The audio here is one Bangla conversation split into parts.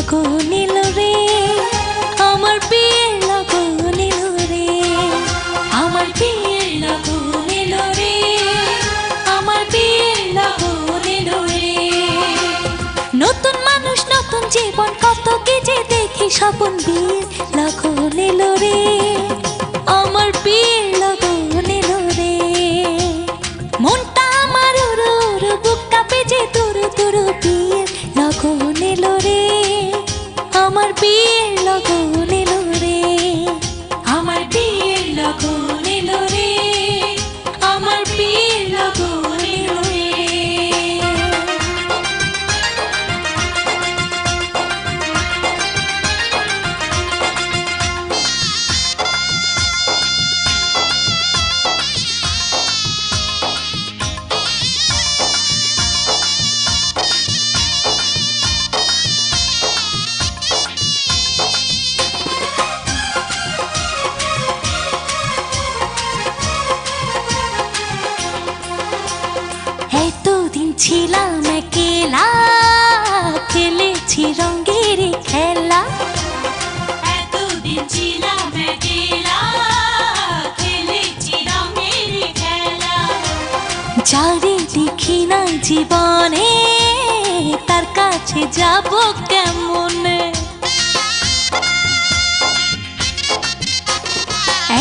लगन एलो रे आमार बियेर लगन एलो रे आमार बियेर लगन एलो रे आमार बियेर लगन एलो रे नतुन मानुष नतुन जीवन कत कि जे देखी सपन बियेर लगन एलो रे आमार बियेर लगन एलो रे मनटा आमार उरु उरु बुक काঁপে जे तुरु तुरु बियेर लगन एलो रे आमार बियेर लगन एलो रे आमार बियेर लगन एलो रे आमार बियेर लगन एलो रे ছিলাম একলা খেলেছি রঙের খেলা এতদিন ছিলাম একলা খেলেছি রঙের খেলা যারে দেখি না জীবনে তার কাছে যাব কেমনে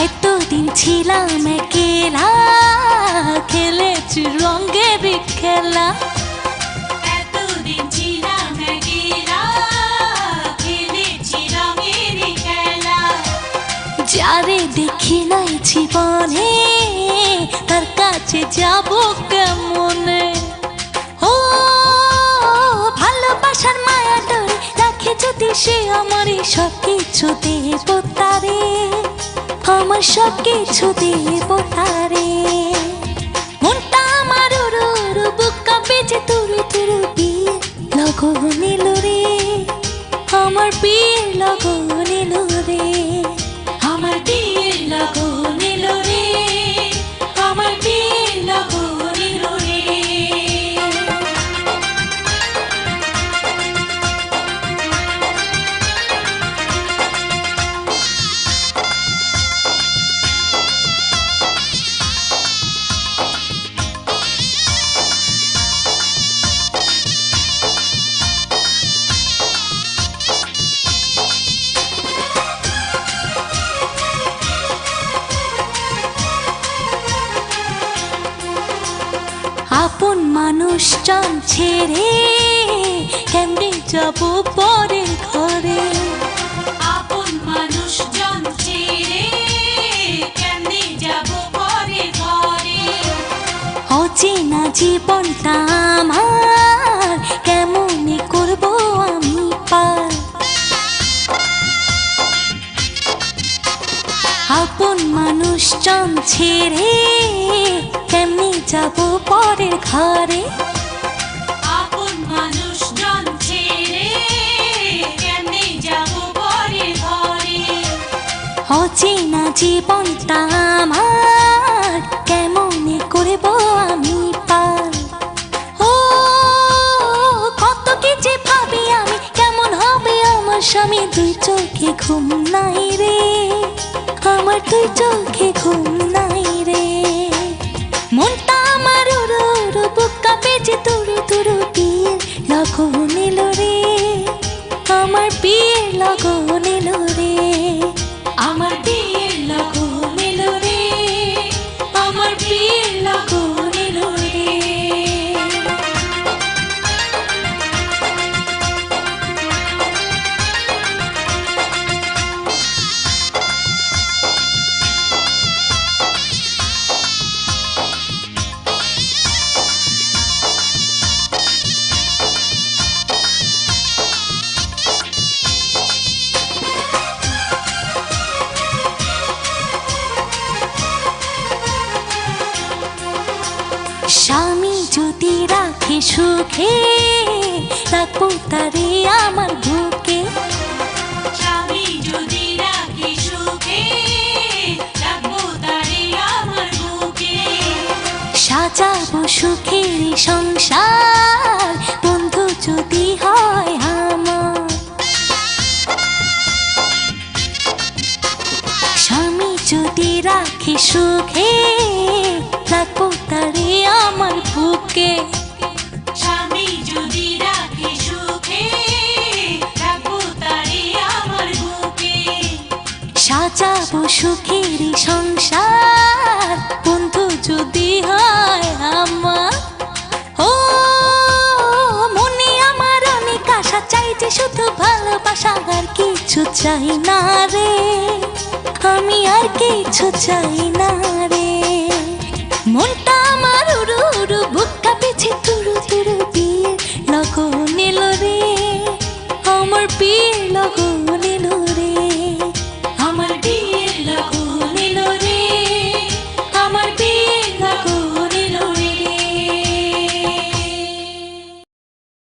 এতদিন ছিলাম একলা খেলেছি রঙের খেলা এতদিন ছিলাম একলা খেলেছি রঙের খেলা যারে দেখি নাই জীবনে তার কাছে যাব কেমনে ও ভালোবাসার মায়া ডোরে রাখে যদি সে আমার সব কিছু দেব তারে আমার সব কিছু দেব তারে মনটা আমার উরু উরু বুক কাঁপে যে তুরু তুরু বিয়ে লগন এলো রে আমার বিয়ে লগন এলো রে আমার বিয়ে লগন এলো রে আমার বিয়ে লগন এলো রে আপন মানুষজন ছেড়ে কেমনে যাব পরের ঘরে আপন মানুষজন ছেড়ে কেমনে যাব পরের ঘরে অচেনা জীবনটা আমার কেমনে করব আমি পার আপন মানুষজন ছেড়ে কেমনে যাব পরের ঘরে আপন মানুষজন ছেড়ে কেমনে যাব পরের ঘরে অচেনা জীবনটা আমার কেমনে করব আমি পার ও কত কি যে ভাবি আমি কেমন হবে আমার স্বামী দুই চোখে ঘুম নাই রে আমার দুই চোখে ঘুম নাই রে মনটা আমার উরু উরু বুক কাঁপে যে তুরু তুরু বিয়ের লগন এলো রে আমার বিয়ের লগন এলো রে আমার বিয়ের লগন এলো রে আমার বিয়ের লগন এলো রে স্বামী যদি রাখে সুখে রাখবো তারে আমার বুকে স্বামী যদি রাখে সুখে রাখবো তারে আমার বুকে সাজাবো সুখের সংসার বন্ধু যদি হয় আমার সুখে রাখবো তারে আমার বুকে। স্বামী যদি রাখে সুখে রাখবো তারে আমার বুকে। সাজাবো সুখের সংসার বন্ধু যদি হয় আমার। ও মনে আমার অনেক আশা, চাই যে শুধু ভালোবাসা, আর কিছু চাই না রে, আমি আর কিছু চাই না রে। মনটা আমার উড়ু উড়ু, বুকটা পেছে তুরু তুরু, বিয়ের লগন এলো রে, আমার বিয়ের লগন